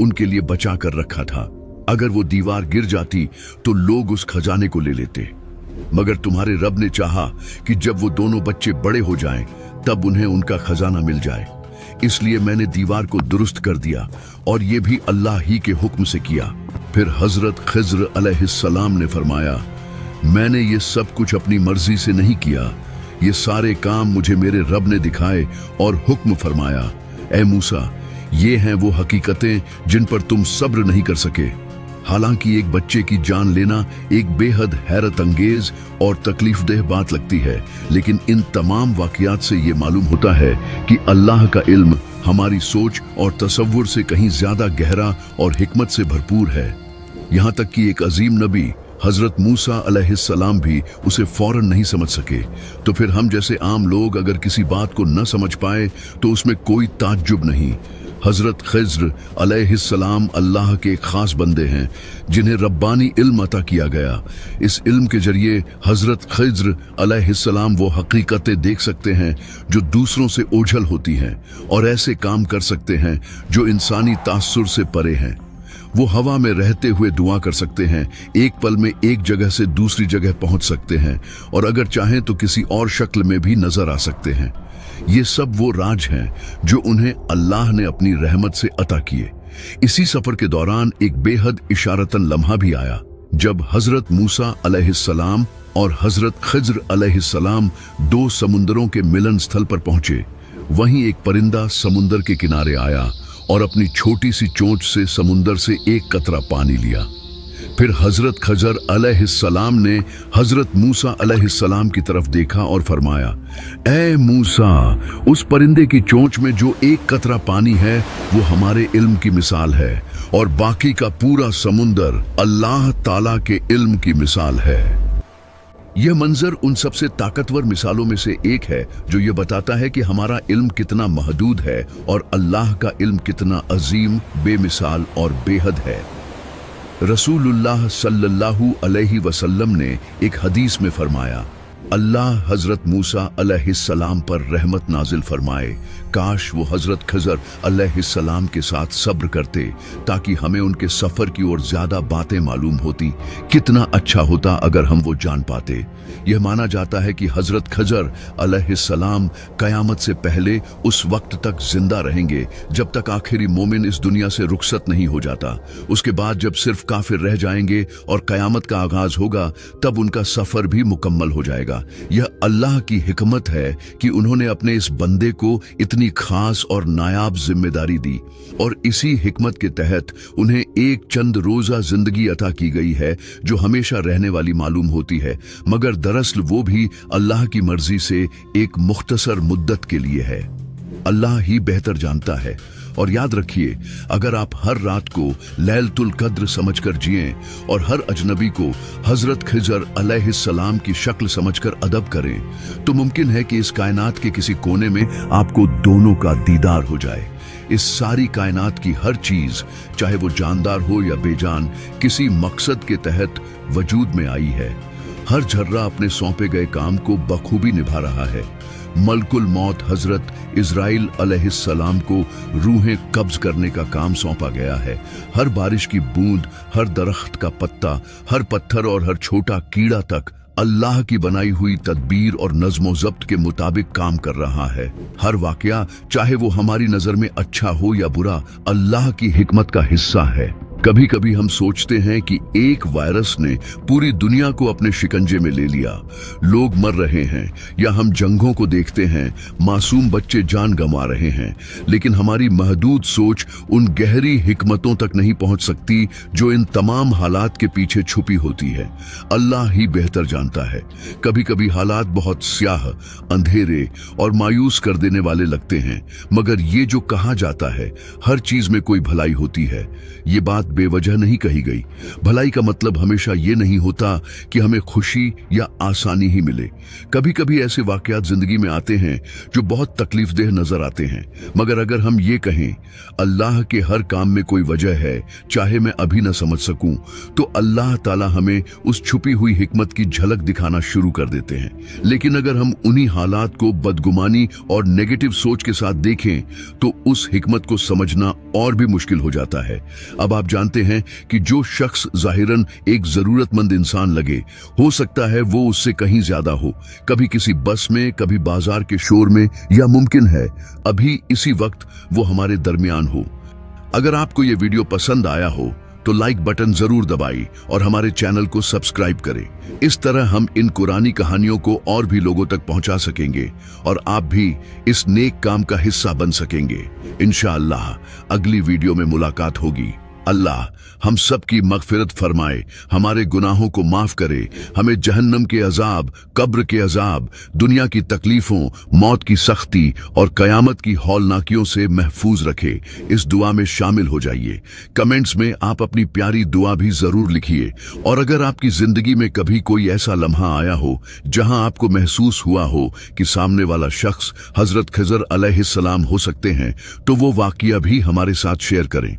उनके लिए बचा कर रखा था। अगर वो दीवार गिर जाती तो लोग उस खजाने को ले लेते, मगर तुम्हारे रब ने चाहा कि जब वो दोनों बच्चे बड़े हो जाएं, तब उन्हें उनका खजाना मिल जाए। इसलिए मैंने दीवार को दुरुस्त कर दिया, और ये भी अल्लाह ही के हुक्म से किया। फिर हजरत खिज्र अलैहिस्सलाम ने फरमाया, मैंने ये सब कुछ अपनी मर्जी से नहीं किया, ये सारे काम मुझे मेरे रब ने दिखाए और हुक्म फरमाया, ए मूसा, ये हैं वो हकीकतें जिन पर तुम सब्र नहीं कर सके। हालांकि एक बच्चे की जान लेना एक बेहद हैरत अंगेज और तकलीफदेह बात लगती है, लेकिन इन तमाम वाकयात से ये मालूम होता है कि अल्लाह का इल्म हमारी सोच और तसव्वुर से कहीं ज्यादा गहरा और हिकमत से भरपूर है। यहाँ तक कि एक अजीम नबी हजरत मूसा अलैहिस्सलाम भी उसे फौरन नहीं समझ सके। तो फिर हम जैसे आम लोग अगर किसी बात को न समझ पाए तो उसमें कोई ताज्जुब नहीं। हजरत खिज्र अलैहिस्सलाम अल्लाह के खास बंदे हैं जिन्हें रब्बानी इल्म अता किया गया। इस इल्म के जरिए हजरत खिज्र अलैहिस्सलाम वो हकीकतें देख सकते हैं जो दूसरों से ओझल होती हैं, और ऐसे काम कर सकते हैं जो इंसानी तासुर से परे हैं। वो हवा में रहते हुए दुआ कर सकते हैं, एक पल में एक जगह से दूसरी जगह पहुंच सकते हैं, और अगर चाहें तो किसी और शक्ल में भी नजर आ सकते हैं। ये सब वो राज हैं जो उन्हें अल्लाह ने अपनी रहमत से अता किए। इसी सफर के दौरान एक बेहद इशारतन लम्हा भी आया, जब हजरत मूसा अलैहिस्सलाम और हजरत खिज्र अलैहिस्सलाम दो समुंदरों के मिलन स्थल पर पहुंचे। वहीं एक परिंदा समुंदर के किनारे आया और अपनी छोटी सी चोंच से समुंदर से एक कतरा पानी लिया। फिर हजरत खजर अलैहिस्सलाम ने हजरत मूसा अलैहिस्सलाम की तरफ देखा और फरमाया, ए मूसा, उस परिंदे की चोंच में जो एक कतरा पानी है वो हमारे इल्म की मिसाल है, और बाकी का पूरा समुंदर अल्लाह ताला के इल्म की मिसाल है। यह मंजर उन सबसे ताकतवर मिसालों में से एक है जो ये बताता है कि हमारा इल्म कितना महदूद है और अल्लाह का इल्म कितना अजीम, बेमिसाल और बेहद है। रसूलुल्लाह सल्लल्लाहु अलैहि वसल्लम ने एक हदीस में फरमाया, अल्लाह हजरत मूसा अलैहिस्सलाम पर रहमत नाजिल फरमाए, काश वो हजरत खजर अलैहिस्सलाम के साथ सब्र करते ताकि हमें उनके सफर की ओर ज्यादा बातें मालूम होती। कितना अच्छा होता अगर हम वो जान पाते। यह माना जाता है कि हजरत खजर अलैहिस्सलाम कयामत से पहले उस वक्त तक जिंदा रहेंगे जब तक आखिरी मोमिन इस दुनिया से रुखसत नहीं हो जाता। उसके बाद जब सिर्फ काफिर रह जाएंगे और कयामत का आगाज होगा, तब उनका सफर भी मुकम्मल हो जाएगा। यह अल्लाह की हिकमत है कि उन्होंने अपने इस बंदे को इतनी खास और नायाब जिम्मेदारी दी, और इसी हिकमत के तहत उन्हें एक चंद रोजा जिंदगी अता की गई है जो हमेशा रहने वाली मालूम होती है, मगर दरअसल वो भी अल्लाह की मर्जी से एक मुख्तसर मुद्दत के लिए है। अल्लाह ही बेहतर जानता है। और याद रखिए, अगर आप हर रात को लैलतुल कद्र समझकर जिएं और हर अजनबी को हजरत खिजर अलैहिस्सलाम की शक्ल समझकर अदब करें, तो मुमकिन है कि इस कायनात के किसी कोने में आपको दोनों का दीदार हो जाए। इस सारी कायनात की हर चीज, चाहे वो जानदार हो या बेजान, किसी मकसद के तहत वजूद में आई है। हर झर्रा अपने सौंपे गए काम को बखूबी निभा रहा है। मलकुल मौत हजरत इजराइल अलैहिस्सलाम को रूहें कब्ज करने का काम सौंपा गया है। हर बारिश की बूंद, हर दरख्त का पत्ता, हर पत्थर और हर छोटा कीड़ा तक अल्लाह की बनाई हुई तदबीर और नज़्मो ज़ब्त के मुताबिक काम कर रहा है। हर वाकया, चाहे वो हमारी नजर में अच्छा हो या बुरा, अल्लाह की हिकमत का हिस्सा है। कभी कभी हम सोचते हैं कि एक वायरस ने पूरी दुनिया को अपने शिकंजे में ले लिया, लोग मर रहे हैं, या हम जंगों को देखते हैं, मासूम बच्चे जान गंवा रहे हैं, लेकिन हमारी महदूद सोच उन गहरी हिकमतों तक नहीं पहुंच सकती जो इन तमाम हालात के पीछे छुपी होती है। अल्लाह ही बेहतर जानता है। कभी कभी हालात बहुत स्याह, अंधेरे और मायूस कर देने वाले लगते हैं, मगर ये जो कहा जाता है हर चीज में कोई भलाई होती है, ये बात बेवजह नहीं कही गई। भलाई का मतलब हमेशा ये नहीं होता कि हमें खुशी या आसानी ही मिले। कभी कभी ऐसे वाकयात जिंदगी में आते हैं जो बहुत तकलीफदेह नजर आते हैं, मगर अगर हम ये कहें अल्लाह के हर काम में कोई वजह है, चाहे मैं अभी न समझ सकूं, तो अल्लाह ताला हमें उस छुपी हुई हिकमत की झलक दिखाना शुरू कर देते हैं। लेकिन अगर हम उन्हीं हालात को बदगुमानी और नेगेटिव सोच के साथ देखें तो उस हिकमत को समझना और भी मुश्किल हो जाता है। अब आप जानते हैं कि जो शख्स जाहिरन एक जरूरतमंद इंसान लगे, हो सकता है वो उससे कहीं ज्यादा हो, कभी किसी बस में, कभी बाजार के शोर में, या मुमकिन है अभी इसी वक्त वो हमारे दरमियान हो। अगर आपको ये वीडियो पसंद आया हो तो लाइक बटन जरूर दबाइए और हमारे चैनल को सब्सक्राइब करें। इस तरह हम इन कुरानी कहानियों को और भी लोगों तक पहुंचा सकेंगे और आप भी इस नेक काम का हिस्सा बन सकेंगे। इंशाअल्लाह अगली वीडियो में मुलाकात होगी। अल्लाह हम सब की मगफिरत फरमाए, हमारे गुनाहों को माफ करे, हमें जहन्नम के अजाब, कब्र के अजाब, दुनिया की तकलीफों, मौत की सख्ती और कयामत की हौलनाकियों से महफूज रखे। इस दुआ में शामिल हो जाइए। कमेंट्स में आप अपनी प्यारी दुआ भी जरूर लिखिए। और अगर आपकी जिंदगी में कभी कोई ऐसा लम्हा आया हो जहां आपको महसूस हुआ हो कि सामने वाला शख्स हजरत खिज़र अलैहिस्सलाम हो सकते हैं, तो वो वाकया भी हमारे साथ शेयर करें।